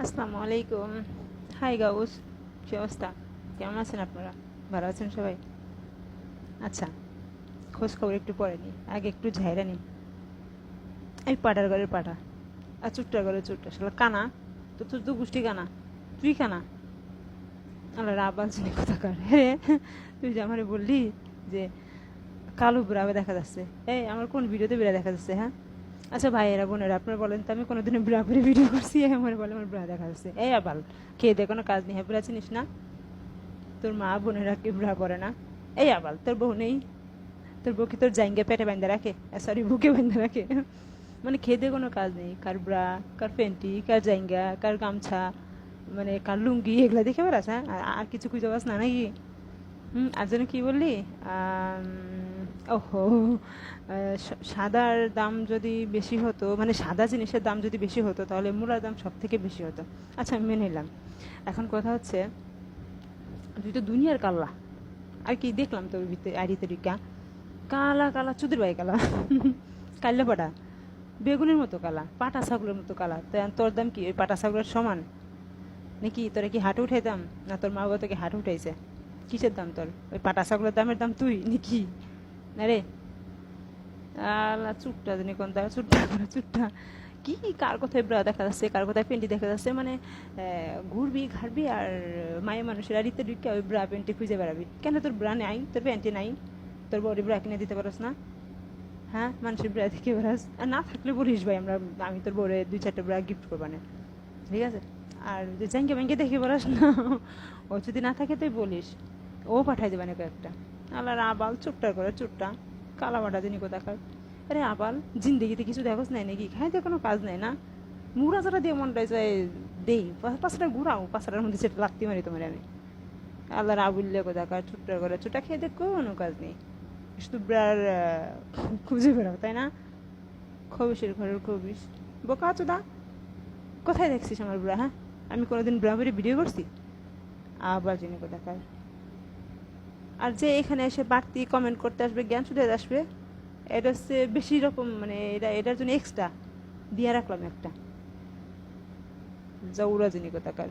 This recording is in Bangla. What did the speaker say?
আসসালামু আলাইকুম। হাই গাউস, কি অবস্থা? কেমন আছেন আপনারা? ভালো আছেন সবাই? আচ্ছা, খোঁজ খবর একটু পরে নি, আগে একটু ঝাইরা নি। এই পাটার ঘরের পাটা আর চুট্টার ঘরের চুট্টা, আসলে কানা তো, তোর তো গোষ্ঠী কানা, তুই কানা। আল্লাহ রাব্বাল চিনি কথা কার হ্যাঁ। তুই যে আমারে বললি যে কালো বুড়াবে দেখা যাচ্ছে, এই আমার কোন ভিডিওতে বেড়া দেখা যাচ্ছে? হ্যাঁ, আচ্ছা ভাইয়েরা বোনেরা আপনারা বলেন তো, আমি কোনোদিনও ব্রা পরে ভিডিও করছি? আমার বলে আমার ব্রা দেখা যাচ্ছে? এই আবাল, খেয়ে দিয়ে কোনো কাজ নেই, হ্যাঁ ব্রা চিনিস না? তোর মা বোনেরা কি ব্রা পরে না? এই আবাল, তোর বউ নেই? তোর বউ কি তোর জাইঙ্গে পেটে বেঁধে রাখে? সরি, বুকে বেঁধে রাখে? মানে খেতে কোনো কাজ নেই, কার ব্রা, কার প্যান্টি, কার জাইঙ্গা, কার গামছা, মানে কার লুঙ্গি, এগুলা দেখে বেড়াস? হ্যাঁ, আর কিছু খুঁজে পাস না নাকি? আর যেন কি বললি? ওহো, সাদার দাম যদি বেশি হতো, মানে সাদা জিনিসের দাম যদি বেশি হতো, তাহলে মূলার দাম সব থেকে বেশি হতো। আচ্ছা, আমি মেনে নিলাম। এখন কথা হচ্ছে, তুই তো দুনিয়ার কাল্লা। আর কি দেখলাম তোর ভিতরে আইডি তরিকা, কালা কালা চুদির ভাই কালা। কাল্লা পাটা, বেগুনের মতো কালা, পাটা ছাগলের মতো কালা। তো তোর দাম কি ওই পাটা ছাগলের সমান নাকি? তোরা কি হাটে উঠাইতাম, না তোর মা বাবা তোকে হাটে উঠাইছে? কিসের দাম তোর? ওই পাটা ছাগলের দামের দাম তুই নাকি? না রে, আলা চুটটা জানি কোন তার চুট্টা করে চুট্টা। কি, কার কোথায় ব্রা দেখা যাচ্ছে, কার কোথায় পেন্টি দেখা যাচ্ছে? মানে ঘুরবি ঘাড়বি আর মায়ে মানুষের আর ইতে ঢুকে ওই ব্রা পেন্টি খুঁজে বেড়াবি কেন? তোর ব্রা নাই, তোর প্যান্টি নাই, তোর বডি ব্রা কিনে দিতে পারস না? হ্যাঁ, মানুষের ব্রা দেখে বেড়াস। আর না থাকলে বলিস ভাই, আমি তোর বউরে 2-4টা ব্রা গিফট করবা না, ঠিক আছে? আর যে জ্যাঙ্গে ব্যাঙ্গে দেখে বেড়াস না, ও যদি না থাকে তুই বলিস, ও পাঠাই দেবে না কয়েকটা। আল্লাহ আবাল চুট্টার করে চুট্টা, কালা বাটা দিনই কোথাকার। আরে আবাল, জিন্দেগিতে কিছু দেখোস নাই নাকি? খাইতে কোনো কাজ নাই না? মুড়া যারা দিয়ে মনটাই চাই দেই, পাঁচটা ঘুরাও, পাঁচটার মধ্যে সেটা লাগতে মারি তোমার আমি। আল্লাহর আবুল্লে কোথাকার, চুট্টার করে চুটা খেয়ে দেখ, কোনো কাজ নেই, শুধু ব্রার খুঁজে বেড়াও, তাই না? খবিসের ঘরের খবিস, বোকা চোদা। কোথায় দেখছিস আমার ব্রা? হ্যাঁ, আমি কোনোদিন ব্রা বেরিয়ে ভিডিও করছি? আবার যিনি কোথাকার। আর যে এখানে এসে বাড়তি কমেন্ট করতে আসবে, জ্ঞান শুধু আসবে, এটা হচ্ছে বেশি রকম, মানে এটার জন্য এক্সট্রা দিয়ে রাখলাম একটা, যা উড়াজিনি কোথাকার।